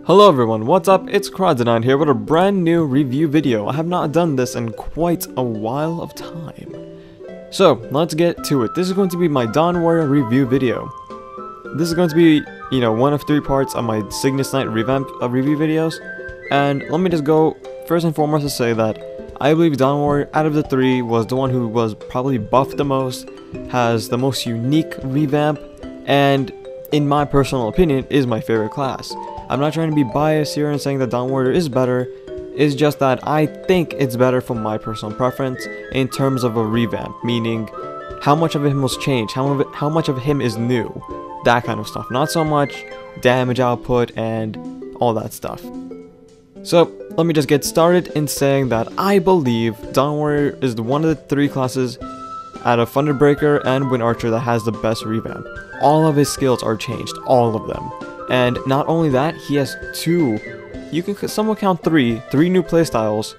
Hello everyone, what's up? It's KraDeNine here with a brand new review video. I have not done this in quite a while of time. So, let's get to it. This is going to be my Dawn Warrior review video. This is going to be, one of 3 parts of my Cygnus Knight Revamp review videos. And let me just go first and foremost to say that I believe Dawn Warrior, out of the 3, was the one who was probably buffed the most, has the most unique revamp, and in my personal opinion, is my favorite class. I'm not trying to be biased here and saying that Dawn Warrior is better. It's just that I think it's better from my personal preference in terms of a revamp, meaning how much of him was changed, how much of him is new, that kind of stuff. Not so much damage output and all that stuff. So let me just get started in saying that I believe Dawn Warrior is one of the 3 classes out of Thunderbreaker and Wind Archer that has the best revamp. All of his skills are changed, all of them. And not only that, he has 2, you can somewhat count 3 new playstyles,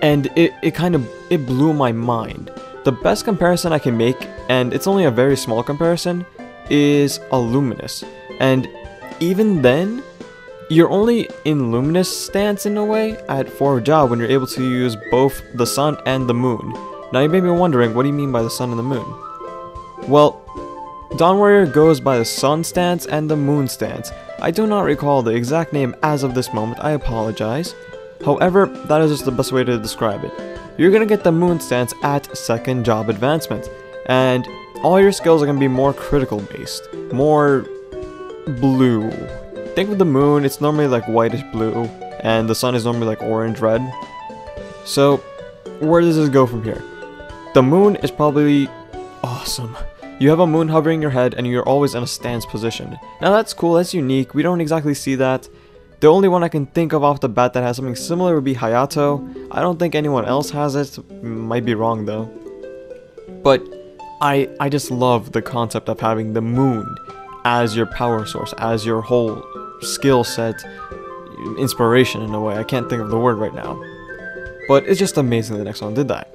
and it blew my mind. The best comparison I can make, and it's only a very small comparison, is a Luminous. And even then, you're only in Luminous stance in a way at 4 job when you're able to use both the sun and the moon. Now you may be wondering, what do you mean by the sun and the moon? Well, Dawn Warrior goes by the sun stance and the moon stance. I do not recall the exact name as of this moment, I apologize. However, that is just the best way to describe it. You're gonna get the moon stance at 2nd job advancement, and all your skills are gonna be more critical based, more blue. Think of the moon, it's normally like whitish blue, and the sun is normally like orange red. So, where does this go from here? The moon is probably awesome. You have a moon hovering your head and you're always in a stance position. Now that's cool, that's unique, we don't exactly see that. The only one I can think of off the bat that has something similar would be Hayato. I don't think anyone else has it, might be wrong though. But I just love the concept of having the moon as your power source, as your whole skill set, inspiration in a way. I can't think of the word right now. But it's just amazing the next one did that.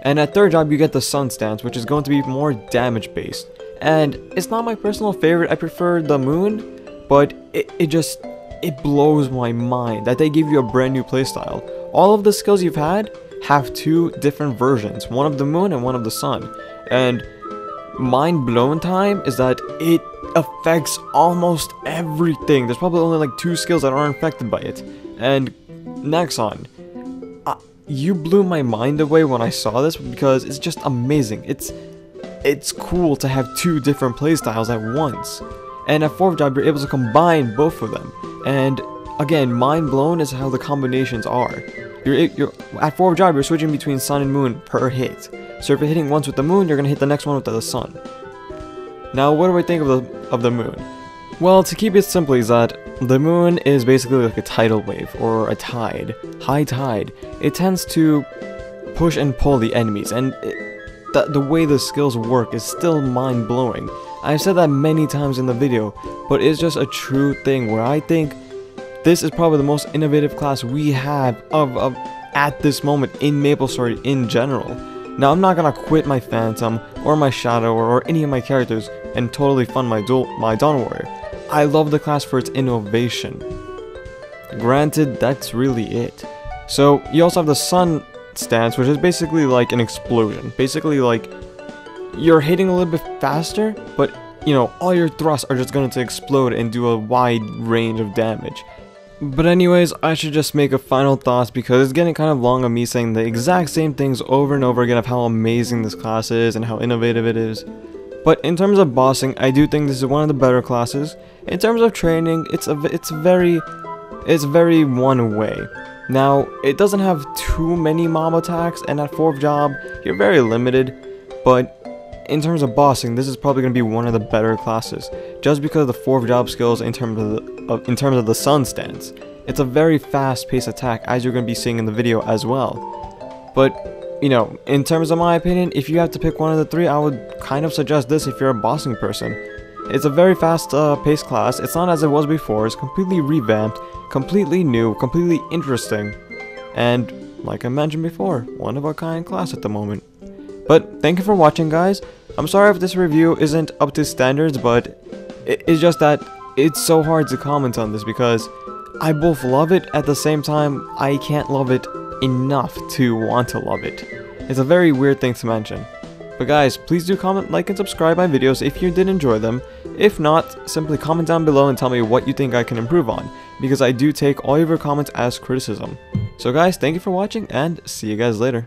And at 3rd job you get the sun stance, which is going to be more damage based. And it's not my personal favorite, I prefer the moon, but it blows my mind that they give you a brand new playstyle. All of the skills you've had have 2 different versions, one of the moon and one of the sun. And mind blown time is that it affects almost everything. There's probably only like 2 skills that aren't affected by it. And Nexon, you blew my mind away when I saw this because it's just amazing. It's cool to have 2 different playstyles at once. And at 4th job you're able to combine both of them. And again, mind blown is how the combinations are. You're at 4th job you're switching between sun and moon per hit. So if you're hitting once with the moon, you're gonna hit the next one with the sun. Now what do I think of the moon? Well, to keep it simple is that the moon is basically like a tidal wave, or a tide, high tide. It tends to push and pull the enemies, and the way the skills work is still mind-blowing. I've said that many times in the video, but it's just a true thing where I think this is probably the most innovative class we have of at this moment in MapleStory in general. Now I'm not gonna quit my Phantom, or my Shadow, or any of my characters and totally fund my Dawn Warrior. I love the class for its innovation. Granted, that's really it. So, you also have the sun stance, which is basically like an explosion. Basically like, you're hitting a little bit faster, but, all your thrusts are just going to explode and do a wide range of damage. But anyways, I should just make a final thoughts because it's getting kind of long of me saying the exact same things over and over again of how amazing this class is and how innovative it is. But in terms of bossing, I do think this is one of the better classes. In terms of training, it's very one way. Now, it doesn't have too many mob attacks, and at 4th job, you're very limited. But in terms of bossing, this is probably going to be one of the better classes, just because of the 4th job skills in terms of the sun stance. It's a very fast-paced attack, as you're going to be seeing in the video as well. But in terms of my opinion, if you have to pick one of the 3, I would kind of suggest this if you're a bossing person. It's a very fast-paced class. It's not as it was before. It's completely revamped, completely new, completely interesting. And, like I mentioned before, one-of-a-kind class at the moment. But, thank you for watching, guys. I'm sorry if this review isn't up to standards, but it's just that it's so hard to comment on this because I both love it, at the same time, I can't love it enough to want to love it. It's a very weird thing to mention. But guys, please do comment, like, and subscribe my videos if you did enjoy them. If not, simply comment down below and tell me what you think I can improve on, because I do take all of your comments as criticism. So guys, thank you for watching, and see you guys later.